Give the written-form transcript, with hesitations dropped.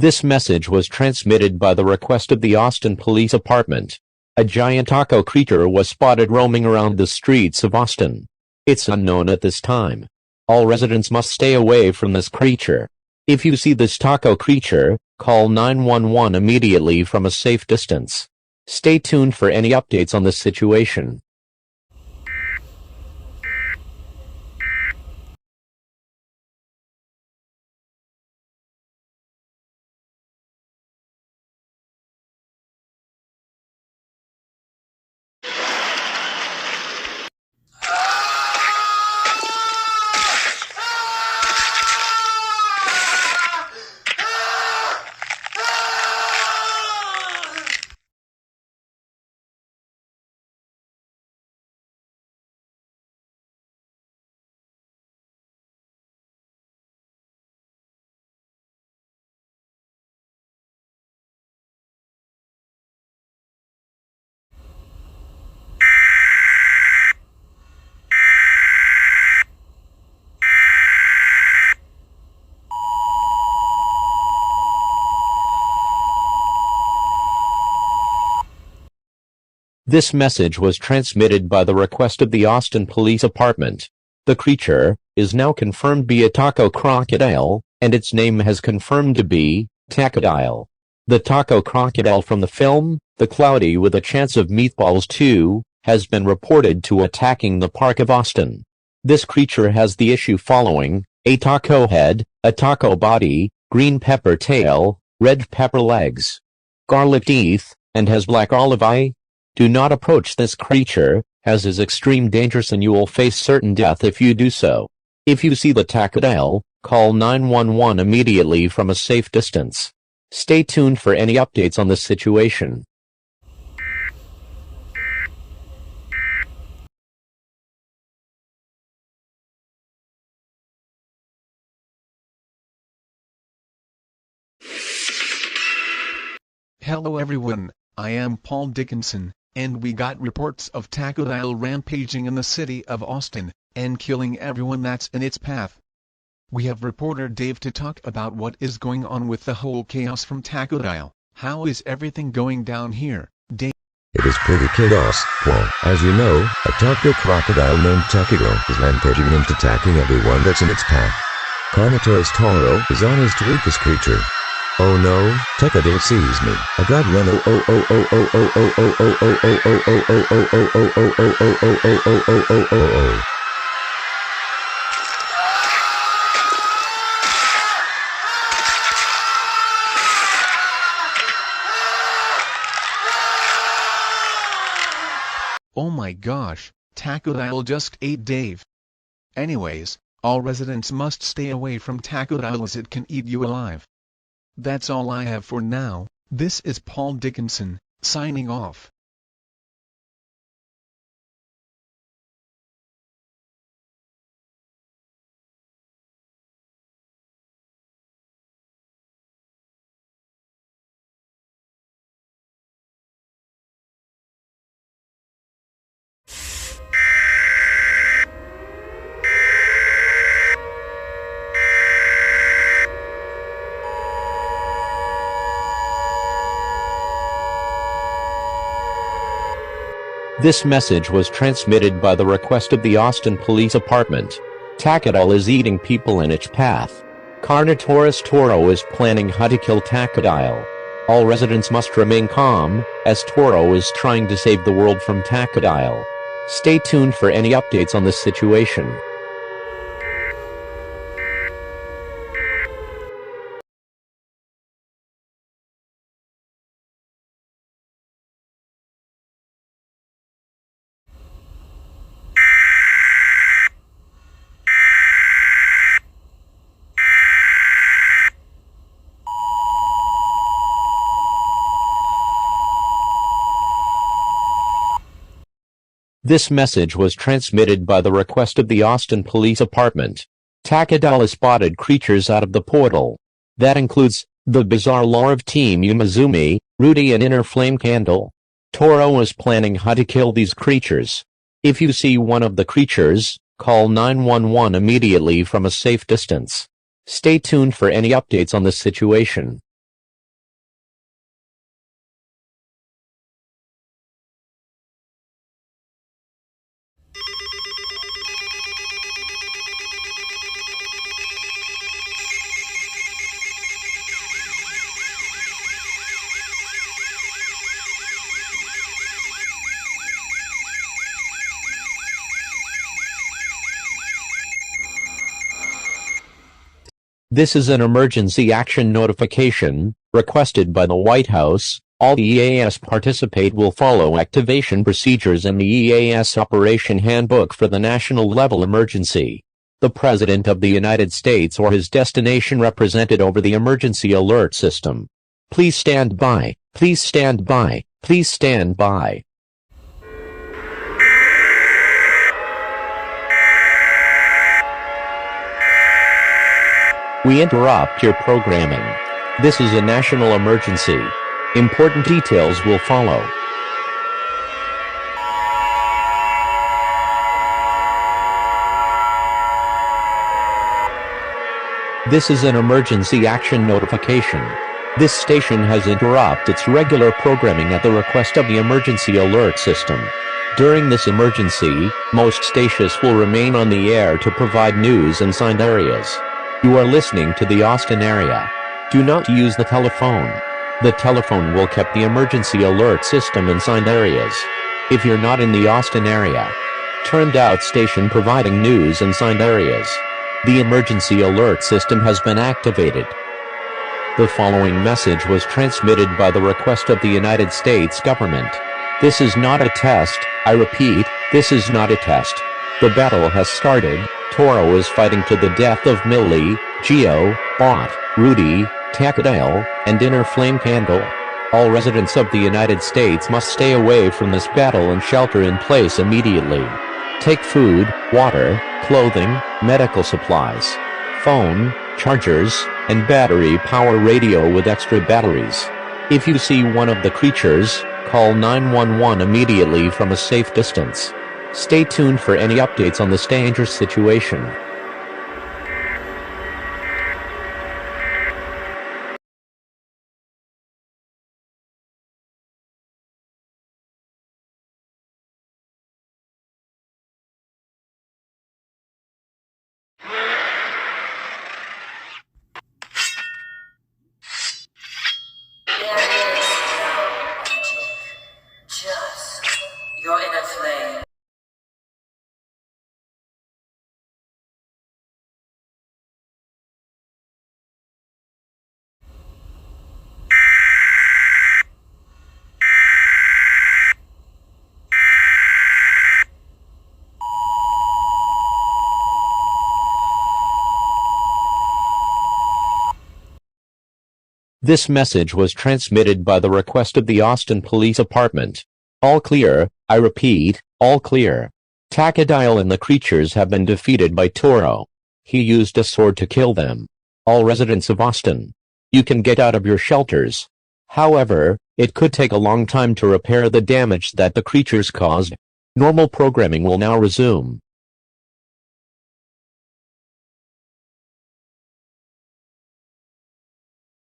This message was transmitted by the request of the Austin Police Department. A giant taco creature was spotted roaming around the streets of Austin. It's unknown at this time. All residents must stay away from this creature. If you see this taco creature, call 911 immediately from a safe distance. Stay tuned for any updates on this situation. This message was transmitted by the request of the Austin Police Department. The creature is now confirmed to be a taco crocodile, and its name has confirmed to be Tacodile. The taco crocodile from the film, The Cloudy with a Chance of Meatballs 2, has been reported to attacking the Park of Austin. This creature has the issue following: a taco head, a taco body, green pepper tail, red pepper legs, garlic teeth, and has black olive eye. Do not approach this creature, as is extreme dangerous and you will face certain death if you do so. If you see the Tacodile, call 911 immediately from a safe distance. Stay tuned for any updates on this situation. Hello everyone, I am Paul Dickinson, and we got reports of Tacodile rampaging in the city of Austin, and killing everyone that's in its path. We have reporter Dave to talk about what is going on with the whole chaos from Tacodile. How is everything going down here, Dave? It is pretty chaos, Paul. As you know, a taco crocodile named Tacodile is rampaging and attacking everyone that's in its path. Carnotaurus Toro is on his to eat this creature. Oh no, Tacodile sees me. I got run. Oh my gosh, Tacodile just ate Dave. Anyways, all residents must stay away from Tacodile as it can eat you alive. That's all I have for now. This is Paul Dickinson, signing off. This message was transmitted by the request of the Austin Police Department. Tacodile is eating people in its path. Carnotaurus Toro is planning how to kill Tacodile. All residents must remain calm, as Toro is trying to save the world from Tacodile. Stay tuned for any updates on this situation. This message was transmitted by the request of the Austin Police Department. Tacodile spotted creatures out of the portal. That includes the bizarre lore of Team Umizumi, Rudy and Inner Flame Candle. Toro is planning how to kill these creatures. If you see one of the creatures, call 911 immediately from a safe distance. Stay tuned for any updates on this situation. This is an emergency action notification, requested by the White House. All EAS participate will follow activation procedures in the EAS Operation Handbook for the national level emergency. The President of the United States or his destination represented over the emergency alert system. Please stand by, please stand by, please stand by. We interrupt your programming. This is a national emergency. Important details will follow. This is an emergency action notification. This station has interrupted its regular programming at the request of the emergency alert system. During this emergency, most stations will remain on the air to provide news in signed areas. You are listening to the Austin area. Do not use the telephone. The telephone will keep the emergency alert system in signed areas. If you're not in the Austin area, turned out station providing news in signed areas. The emergency alert system has been activated. The following message was transmitted by the request of the United States government. This is not a test. I repeat, this is not a test. The battle has started. Toro is fighting to the death of Millie, Geo, Bot, Rudy, Tacodile, and Inner Flame Candle. All residents of the United States must stay away from this battle and shelter in place immediately. Take food, water, clothing, medical supplies, phone, chargers, and battery power radio with extra batteries. If you see one of the creatures, call 911 immediately from a safe distance. Stay tuned for any updates on this dangerous situation. Your inner flame. This message was transmitted by the request of the Austin Police Department. All clear, I repeat, all clear. Tacodile and the creatures have been defeated by Toro. He used a sword to kill them. All residents of Austin, you can get out of your shelters. However, it could take a long time to repair the damage that the creatures caused. Normal programming will now resume.